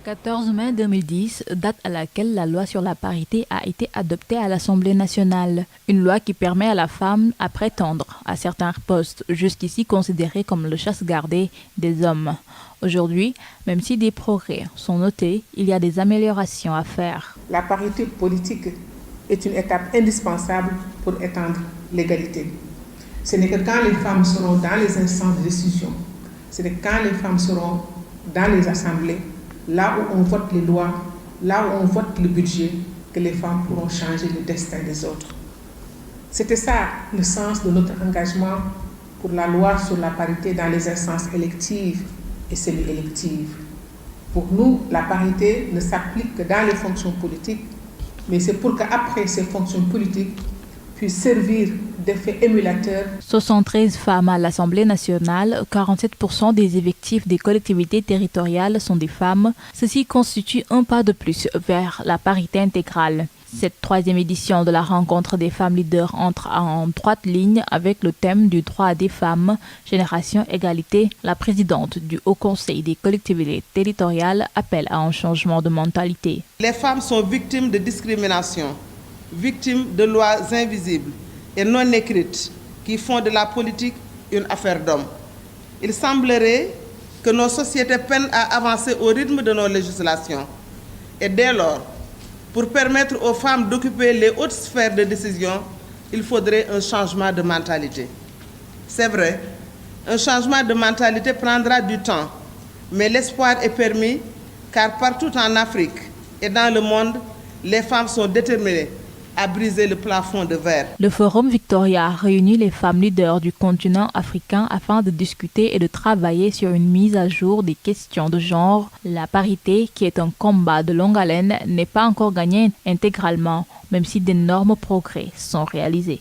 14 mai 2010, date à laquelle la loi sur la parité a été adoptée à l'Assemblée nationale. Une loi qui permet à la femme à prétendre à certains postes jusqu'ici considérés comme le chasse-gardé des hommes. Aujourd'hui, même si des progrès sont notés, il y a des améliorations à faire. La parité politique est une étape indispensable pour étendre l'égalité. Ce n'est que quand les femmes seront dans les instances de décision, ce n'est quand les femmes seront dans les assemblées, là où on vote les lois, là où on vote le budget, que les femmes pourront changer le destin des autres. C'était ça le sens de notre engagement pour la loi sur la parité dans les instances électives et semi-électives. Pour nous, la parité ne s'applique que dans les fonctions politiques, mais c'est pour qu'après ces fonctions politiques puissent servir d'effet émulateur. 73 femmes à l'Assemblée nationale, 47% des effectifs des collectivités territoriales sont des femmes. Ceci constitue un pas de plus vers la parité intégrale. Cette troisième édition de la rencontre des femmes leaders entre en droite ligne avec le thème du droit des femmes, Génération Égalité. La présidente du Haut Conseil des collectivités territoriales appelle à un changement de mentalité. Les femmes sont victimes de discrimination, victimes de lois invisibles et non écrites qui font de la politique une affaire d'hommes. Il semblerait que nos sociétés peinent à avancer au rythme de nos législations. Et dès lors, pour permettre aux femmes d'occuper les hautes sphères de décision, il faudrait un changement de mentalité. C'est vrai, un changement de mentalité prendra du temps, mais l'espoir est permis car partout en Afrique et dans le monde, les femmes sont déterminées à briser le plafond de verre. Le Forum Victoria réunit les femmes leaders du continent africain afin de discuter et de travailler sur une mise à jour des questions de genre. La parité, qui est un combat de longue haleine, n'est pas encore gagnée intégralement, même si d'énormes progrès sont réalisés.